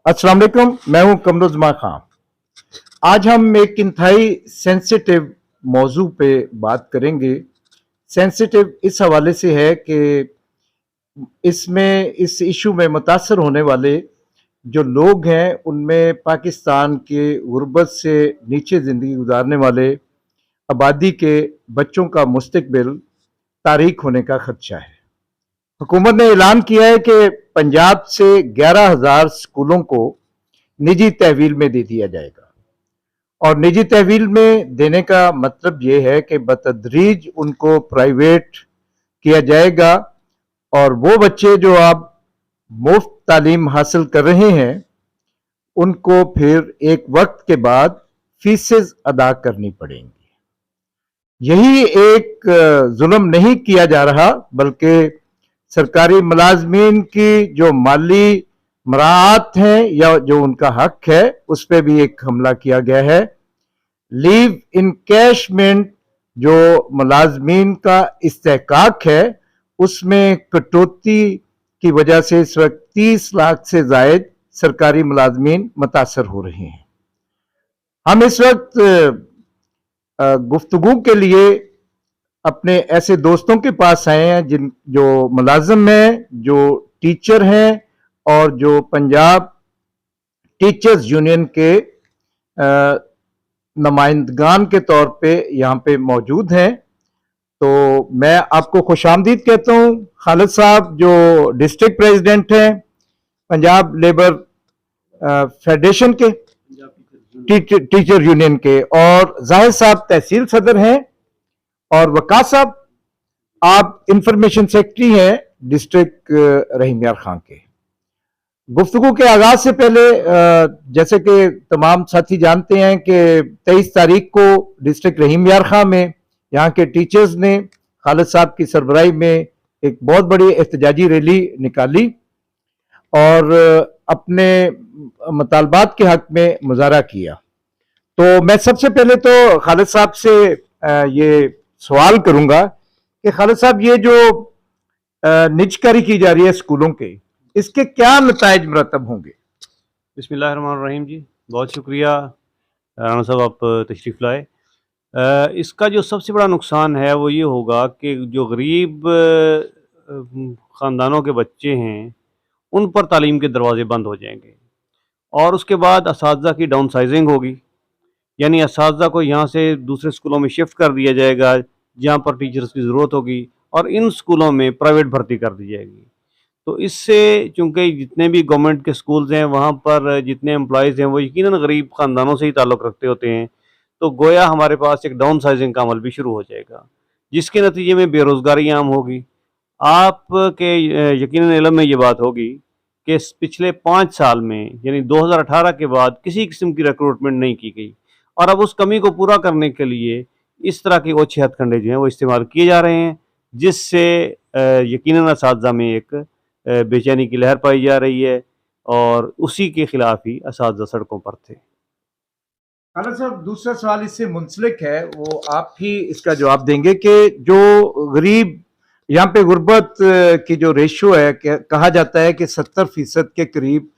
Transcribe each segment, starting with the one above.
अस्सलाम वालेकुम, मैं हूं कमरुज़्ज़मान खान। आज हम एक इंतहाई सेंसिटिव मौजू पे बात करेंगे। सेंसिटिव इस हवाले से है कि इस इशू में मुतासर होने वाले जो लोग हैं उनमें पाकिस्तान के गुर्बत से नीचे ज़िंदगी गुजारने वाले आबादी के बच्चों का मुस्तकबिल तारीक होने का खदशा है। हुकूमत ने ऐलान किया है कि पंजाब से 11,000 स्कूलों को निजी तहवील में दे दिया जाएगा और निजी तहवील में देने का मतलब ये है कि बतदरीज उनको प्राइवेट किया जाएगा और वो बच्चे जो अब मुफ्त तालीम हासिल कर रहे हैं उनको फिर एक वक्त के बाद फीसेस अदा करनी पड़ेंगी। यही एक जुल्म नहीं किया जा रहा बल्कि सरकारी मुलाजमीन की जो माली मराआत हैं या जो उनका हक है उस पर भी एक हमला किया गया है। लीव इनकैशमेंट जो मुलाजमीन का इस्तेहकाक है उसमें कटौती की वजह से इस वक्त 30 लाख से जायद सरकारी मुलाजमीन मुतासर हो रहे हैं। हम इस वक्त गुफ्तगू के लिए अपने ऐसे दोस्तों के पास आए हैं जो मुलाजिम हैं, जो टीचर हैं और जो पंजाब टीचर्स यूनियन के नुमाइंदगान के तौर पे यहाँ पे मौजूद हैं। तो मैं आपको खुशामदीद कहता हूँ। खालिद साहब जो डिस्ट्रिक्ट प्रेसिडेंट हैं पंजाब लेबर फेडरेशन के टीचर यूनियन के, और जाहिर साहब तहसील सदर हैं, और वकास साहब आप इंफॉर्मेशन सेक्रेटरी हैं डिस्ट्रिक्ट रहीम यार खान के। गुफ्तगू के आगाज से पहले जैसे कि तमाम साथी जानते हैं कि 23 तारीख को डिस्ट्रिक्ट रहीम यार खान में यहाँ के टीचर्स ने खालिद साहब की सरबराही में एक बहुत बड़ी एहतजाजी रैली निकाली और अपने मुतालबात के हक में मुजाहरा किया। तो मैं सबसे पहले तो खालिद साहब से ये सवाल करूंगा कि खालिद साहब ये जो निजकारी की जा रही है स्कूलों के, इसके क्या नताइज मुरतब होंगे? बिस्मिल्लाहिर्रहमानिर्रहीम जी, बहुत शुक्रिया राना साहब आप तशरीफ़ लाए। इसका जो सबसे बड़ा नुकसान है वो ये होगा कि जो गरीब ख़ानदानों के बच्चे हैं उन पर तालीम के दरवाज़े बंद हो जाएंगे और उसके बाद असातिज़ा की डाउन साइजिंग होगी, यानी असातिज़ा को यहाँ से दूसरे स्कूलों में शिफ्ट कर दिया जाएगा जहाँ पर टीचर्स की ज़रूरत होगी और इन स्कूलों में प्राइवेट भर्ती कर दी जाएगी। तो इससे चूँकि जितने भी गवर्नमेंट के स्कूल्स हैं वहाँ पर जितने एम्प्लॉयज़ हैं वो यकीनन गरीब ख़ानदानों से ही ताल्लुक़ रखते होते हैं, तो गोया हमारे पास एक डाउन साइजिंग का अमल भी शुरू हो जाएगा जिसके नतीजे में बेरोज़गारी आम होगी। आपके यकीनन इल्म में ये बात होगी कि पिछले 5 साल में यानी 2018 के बाद किसी किस्म की रिक्रूटमेंट नहीं की गई और अब उस कमी को पूरा करने के लिए इस तरह के ओछे हथकंडे जो हैं वो इस्तेमाल किए जा रहे हैं, जिससे यकीनन असातिज़ा में एक बेचैनी की लहर पाई जा रही है और उसी के खिलाफ ही असातिज़ा सड़कों पर थे। खालिद साहब दूसरा सवाल इससे मुंसलिक है, वो आप ही इसका जवाब देंगे कि जो गरीब यहाँ पे गुर्बत की जो रेशो है, कहा जाता है कि 70% के करीब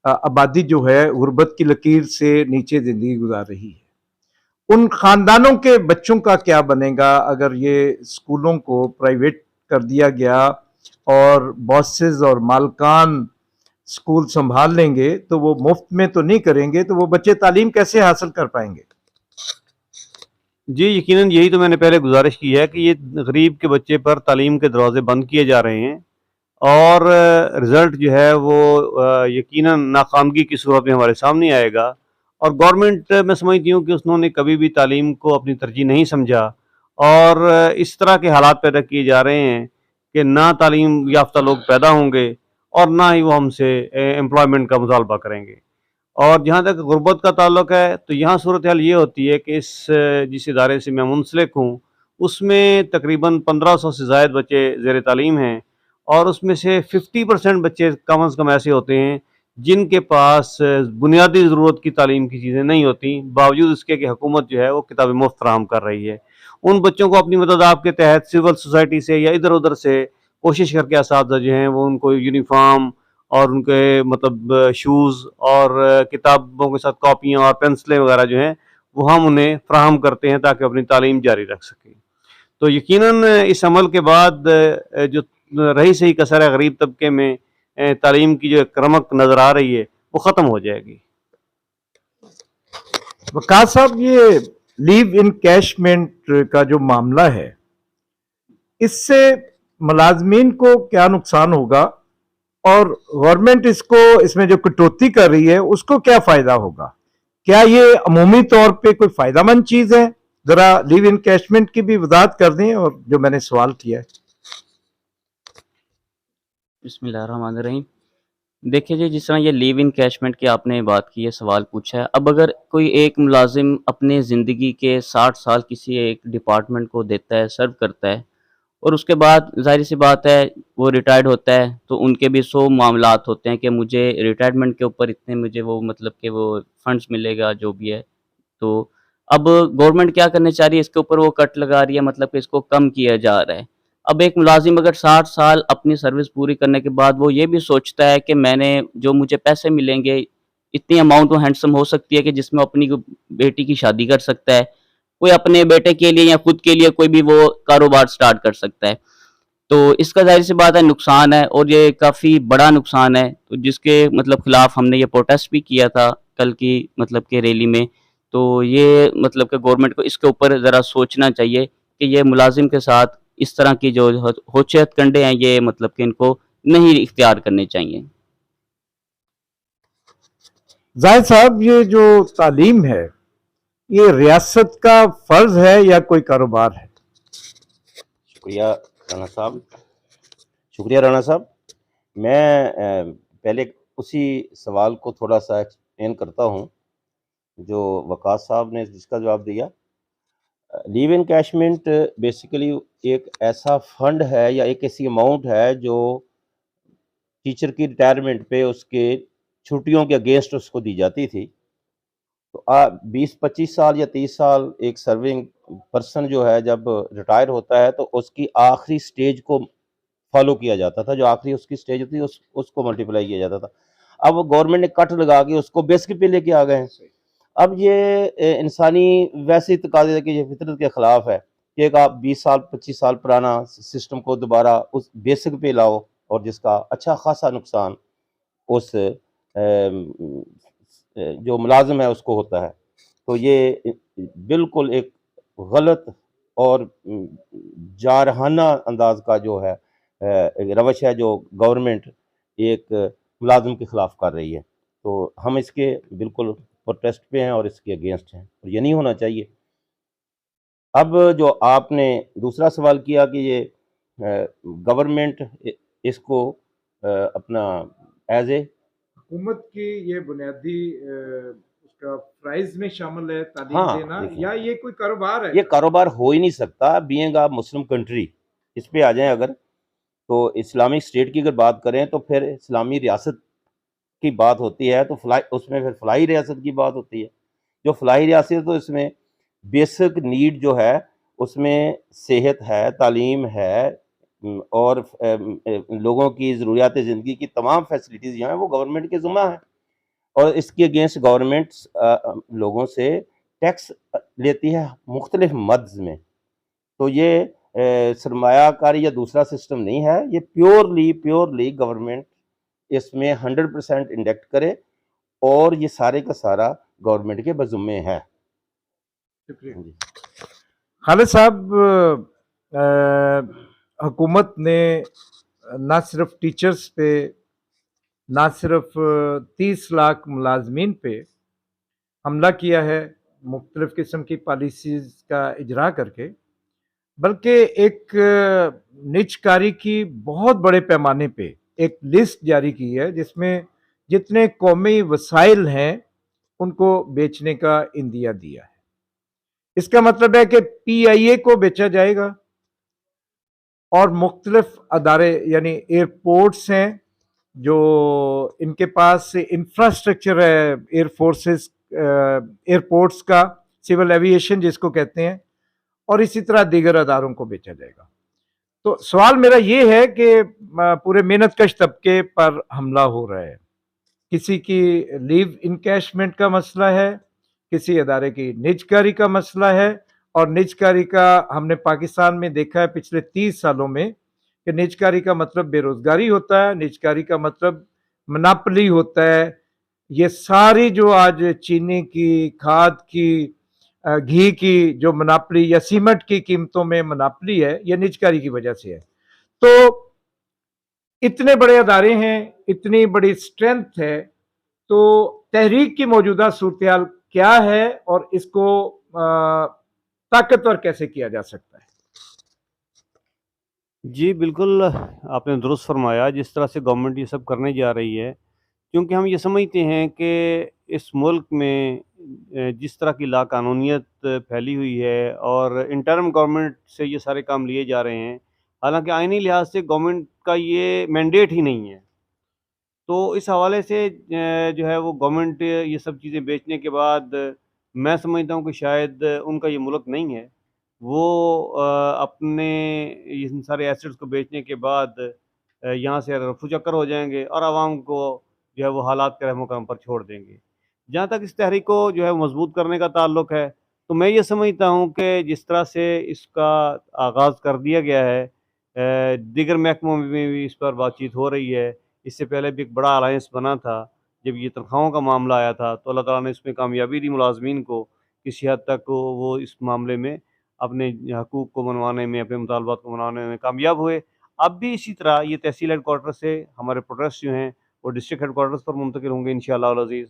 आबादी जो है गुर्बत की लकीर से नीचे जिंदगी गुजार रही है। उन खानदानों के बच्चों का क्या बनेगा अगर ये स्कूलों को प्राइवेट कर दिया गया और बॉसेस और मालकान स्कूल संभाल लेंगे? तो वो मुफ्त में तो नहीं करेंगे, तो वो बच्चे तालीम कैसे हासिल कर पाएंगे? जी, यकीनन यही तो मैंने पहले गुजारिश की है कि ये गरीब के बच्चे पर तालीम के दरवाज़े बंद किए जा रहे हैं और रिज़ल्ट जो है वो यकीनन नाकामगी की सूरत में हमारे सामने आएगा। और गवर्नमेंट मैं समझती हूँ कि उन्होंने कभी भी तालीम को अपनी तरजीह नहीं समझा और इस तरह के हालात पैदा किए जा रहे हैं कि ना तालीम याफ्ता लोग पैदा होंगे और ना ही वो हमसे एम्प्लॉयमेंट का मुतालबा करेंगे। और जहाँ तक गुर्बत का ताल्लुक है तो यहाँ सूरत हाल ये होती है कि जिस इदारे से मैं मुंसलिक हूँ उसमें तकरीबन 1500 से ज़ायद बच्चे ज़ेर तालीम हैं और उसमें से 50% बच्चे कम अज़ कम ऐसे होते हैं जिनके पास बुनियादी ज़रूरत की तालीम की चीज़ें नहीं होती, बावजूद इसके कि हुकूमत जो है वो किताबें मुफ्त फराहम कर रही है। उन बच्चों को अपनी मदद आपके तहत सिविल सोसाइटी से या इधर उधर से कोशिश करके असातिज़ा जो हैं वो उनको यूनिफॉर्म اور ان کے مطلب شوز اور کتابوں کے ساتھ کاپیاں اور پینسلیں وغیرہ جو ہیں وہ ہم انہیں فراہم کرتے ہیں تاکہ اپنی تعلیم جاری رکھ سکیں. تو یقیناً اس عمل کے بعد جو رہی سہی کسر ہے غریب طبقے میں تعلیم کی جو ایک رمق نظر آ رہی ہے وہ ختم ہو جائے گی. وقاص صاحب، یہ لیو انکیشمنٹ کا جو معاملہ ہے، اس سے ملازمین کو کیا نقصان ہوگا، اور گورنمنٹ اس میں جو کٹوتی کر رہی ہے اس کو کیا فائدہ ہوگا؟ کیا یہ عمومی طور پہ کوئی فائدہ مند چیز ہے؟ ذرا لیو انکیشمنٹ کی بھی وضاحت کر دیں، اور جو میں نے سوال کیا ہے. بسم اللہ الرحمن الرحیم. دیکھیے جی، جس طرح یہ لیو انکیشمنٹ کی آپ نے بات کی ہے، سوال پوچھا ہے. اب اگر کوئی ایک ملازم اپنے زندگی کے 60 سال کسی ایک ڈپارٹمنٹ کو دیتا ہے، سرو کرتا ہے، اور اس کے بعد ظاہر سی بات ہے وہ ریٹائرڈ ہوتا ہے، تو ان کے بھی 100 معاملات ہوتے ہیں کہ مجھے ریٹائرمنٹ کے اوپر اتنے مجھے وہ مطلب کہ وہ فنڈز ملے گا جو بھی ہے. تو اب گورنمنٹ کیا کرنے چاہ رہی ہے، اس کے اوپر وہ کٹ لگا رہی ہے، مطلب کہ اس کو کم کیا جا رہا ہے. اب ایک ملازم اگر 60 سال اپنی سروس پوری کرنے کے بعد وہ یہ بھی سوچتا ہے کہ میں نے جو مجھے پیسے ملیں گے، اتنی اماؤنٹ وہ ہینڈسم ہو سکتی ہے کہ جس میں اپنی بیٹی کی شادی کر سکتا ہے، کوئی اپنے بیٹے کے لیے یا خود کے لیے کوئی بھی وہ کاروبار سٹارٹ کر سکتا ہے. تو اس کا ظاہر سی بات ہے نقصان ہے، اور یہ کافی بڑا نقصان ہے، تو جس کے مطلب خلاف ہم نے یہ پروٹیسٹ بھی کیا تھا کل کی مطلب کہ ریلی میں. تو یہ مطلب کہ گورنمنٹ کو اس کے اوپر ذرا سوچنا چاہیے کہ یہ ملازم کے ساتھ اس طرح کی جو ہوچیت کنڈے ہیں یہ مطلب کہ ان کو نہیں اختیار کرنے چاہیے. زاہد صاحب، یہ جو تعلیم ہے یہ ریاست کا فرض ہے یا کوئی کاروبار ہے؟ شکریہ رانا صاحب. شکریہ رانا صاحب. میں پہلے اسی سوال کو تھوڑا سا ایکسپلین کرتا ہوں جو وقاص صاحب نے جس کا جواب دیا. لیو انکیشمنٹ بیسیکلی ایک ایسا فنڈ ہے یا ایک ایسی اماؤنٹ ہے جو ٹیچر کی ریٹائرمنٹ پہ اس کے چھٹیوں کے اگینسٹ اس کو دی جاتی تھی. تو 20-25 سال یا 30 سال ایک سرونگ پرسن جو ہے جب ریٹائر ہوتا ہے تو اس کی آخری سٹیج کو فالو کیا جاتا تھا، جو آخری اس کی سٹیج ہوتی اس کو ملٹیپلائی کیا جاتا تھا. اب وہ گورنمنٹ نے کٹ لگا کے اس کو بیسک پہ لے کے آ گئے ہیں. اب یہ انسانی ویسے تقاضے ہے کہ یہ فطرت کے خلاف ہے کہ آپ 20 سال 25 سال پرانا سسٹم کو دوبارہ اس بیسک پہ لاؤ، اور جس کا اچھا خاصا نقصان اس جو ملازم ہے اس کو ہوتا ہے. تو یہ بالکل ایک غلط اور جارحانہ انداز کا جو ہے روش ہے جو گورنمنٹ ایک ملازم کے خلاف کر رہی ہے. تو ہم اس کے بالکل پروٹیسٹ پہ ہیں اور اس کے اگینسٹ ہیں، اور یہ نہیں ہونا چاہیے. اب جو آپ نے دوسرا سوال کیا کہ یہ گورنمنٹ اس کو اپنا ایز اے حکومت کی یہ بنیادی اس کا فرائض میں شامل ہے تعلیم ہاں، دینا، دیکھیں، یا یہ کوئی کاروبار ہے؟ یہ کاروبار ہو ہی نہیں سکتا بینگ آ مسلم کنٹری. اس پہ آ جائیں اگر، تو اسلامک اسٹیٹ کی اگر بات کریں تو پھر اسلامی ریاست کی بات ہوتی ہے، تو اس میں پھر فلاحی ریاست کی بات ہوتی ہے. جو فلاحی ریاست تو اس میں بیسک نیڈ جو ہے اس میں صحت ہے، تعلیم ہے، اور لوگوں کی ضروریات زندگی کی تمام فیسلٹیز جو ہیں وہ گورنمنٹ کے ذمہ ہیں. اور اس کے اگینسٹ گورنمنٹ لوگوں سے ٹیکس لیتی ہے مختلف مدز میں. تو یہ سرمایہ کاری یا دوسرا سسٹم نہیں ہے، یہ پیورلی گورنمنٹ اس میں 100% انڈیکٹ کرے، اور یہ سارے کا سارا گورنمنٹ کے بذمے ہے. شکریہ. خالد صاحب، حکومت نے نہ صرف ٹیچرز پہ، نہ صرف 30 لاکھ ملازمین پہ حملہ کیا ہے مختلف قسم کی پالیسیز کا اجرا کر کے، بلکہ ایک نج کاری کی بہت بڑے پیمانے پہ ایک لسٹ جاری کی ہے جس میں جتنے قومی وسائل ہیں ان کو بیچنے کا عندیہ دیا ہے. اس کا مطلب ہے کہ پی آئی اے کو بیچا جائے گا، اور مختلف ادارے یعنی ایئرپورٹس ہیں جو ان کے پاس انفراسٹرکچر ہے، ایئرپورٹس کا، سول ایویشن جس کو کہتے ہیں، اور اسی طرح دیگر اداروں کو بیچا جائے گا. तो सवाल मेरा ये है कि पूरे मेहनतकश तबके पर हमला हो रहा है, किसी की लीव इनकैशमेंट का मसला है, किसी अदारे की निजकारी का मसला है, और निजकारी का हमने पाकिस्तान में देखा है पिछले 30 सालों में कि निजकारी का मतलब बेरोजगारी होता है, निजकारी का मतलब मोनोपोली होता है। ये सारी जो आज चीनी की, खाद की, घी की जो मोनोपोली या सीमेंट की कीमतों में मोनोपोली है, ये निजकारी की वजह से है। तो इतने बड़े अदारे हैं, इतनी बड़ी स्ट्रेंथ है, तो तहरीक की मौजूदा सूरत-ए-हाल क्या है और इसको ताकतवर कैसे किया जा सकता है? जी, बिल्कुल आपने दुरुस्त फरमाया। जिस तरह से गवर्नमेंट ये सब करने जा रही है, क्योंकि हम ये समझते हैं कि इस मुल्क में जिस तरह की लाक़ानूनियत फैली हुई है और इंटरिम गवर्नमेंट से ये सारे काम लिए जा रहे हैं, हालाँकि आईनी लिहाज से गवर्नमेंट का ये मैंडेट ही नहीं है। तो इस हवाले से जो है वो गवर्नमेंट ये सब चीज़ें बेचने के बाद मैं समझता हूँ कि शायद उनका ये मुल्क नहीं है। वो अपने इन सारे एसेट्स को बेचने के बाद यहाँ से रफू-चक्कर हो जाएँगे और आवाम को जो है वो हालात के रहमो-करम पर छोड़ देंगे। जहाँ तक इस तहरीक को जो है मज़बूत करने का ताल्लुक है, तो मैं ये समझता हूँ कि जिस तरह से इसका आगाज़ कर दिया गया है, दीगर महकमों में भी इस पर बातचीत हो रही है। इससे पहले भी एक बड़ा अलायंस बना था, जब ये तनख्वाहों का मामला आया था, तो अल्लाह ताला ने इसमें कामयाबी दी मुलाज़मीन को, किसी हद तक वो इस मामले में अपने हकूक़ को मनवाने में, अपने मुतालबात को मनवाने में कामयाब हुए। अब भी इसी तरह ये तहसील हेडक्वार्टर से हमारे प्रोटेस्ट जो हैं, वो डिस्ट्रिक्ट हेडक्वार्टर्स पर मुंतकिल होंगे इंशाअल्लाह अल अज़ीज़।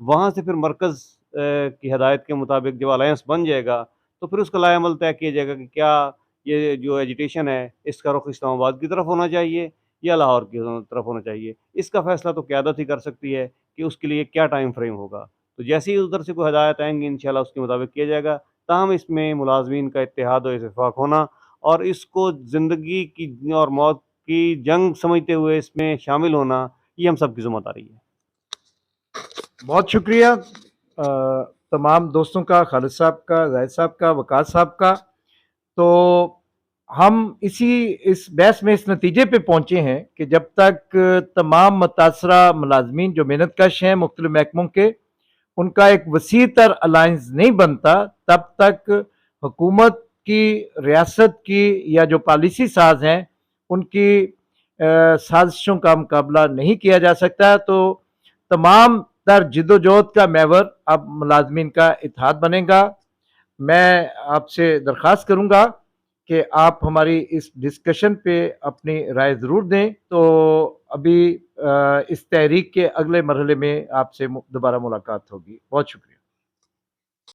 वहाँ से फिर मरकज़ की हदायत के मुताबिक जब अलायंस बन जाएगा, तो फिर उसका लाएअमल तय किया जाएगा कि क्या ये जो एजिटेशन है, इसका रुख इस्लामाबाद की तरफ होना चाहिए या लाहौर की तरफ होना चाहिए। इसका फ़ैसला तो क़यादत ही कर सकती है कि उसके लिए क्या टाइम फ्रेम होगा। तो जैसे ही उधर से कोई हदायत आएँगी इंशाअल्लाह उसके मुताबिक किया जाएगा। ताहम इसमें मुलाज़मीन का इत्तेहाद और इत्तेफ़ाक होना और इसको ज़िंदगी की और मौत की जंग समझते हुए इसमें शामिल होना, ये हम सब की ज़िम्मेदारी है। बहुत शुक्रिया तमाम दोस्तों का, खालिद साहब का, ज़ाहिद साहब का, वक़ास साहब का। तो हम इस बहस में इस नतीजे पे पहुँचे हैं कि जब तक तमाम मुतासरा मुलाज़मीन जो मेहनतकश हैं मुख्तलिफ़ महकमों के, उनका एक वसी तर अलायंस नहीं बनता, तब तक हुकूमत की, रियासत की या जो पॉलिसी साज़ हैं, उनकी साज़िशों का मुकाबला नहीं किया जा सकता। तो तमाम तर जिद्दोजहद का महवर अब मुलाज़मीन का इत्तेहाद बनेगा। मैं आपसे दरख्वास्त करूँगा कि आप हमारी इस डिस्कशन पे अपनी राय ज़रूर दें। तो अभी इस तहरीक के अगले मरहले में आपसे दोबारा मुलाकात होगी। बहुत शुक्रिया।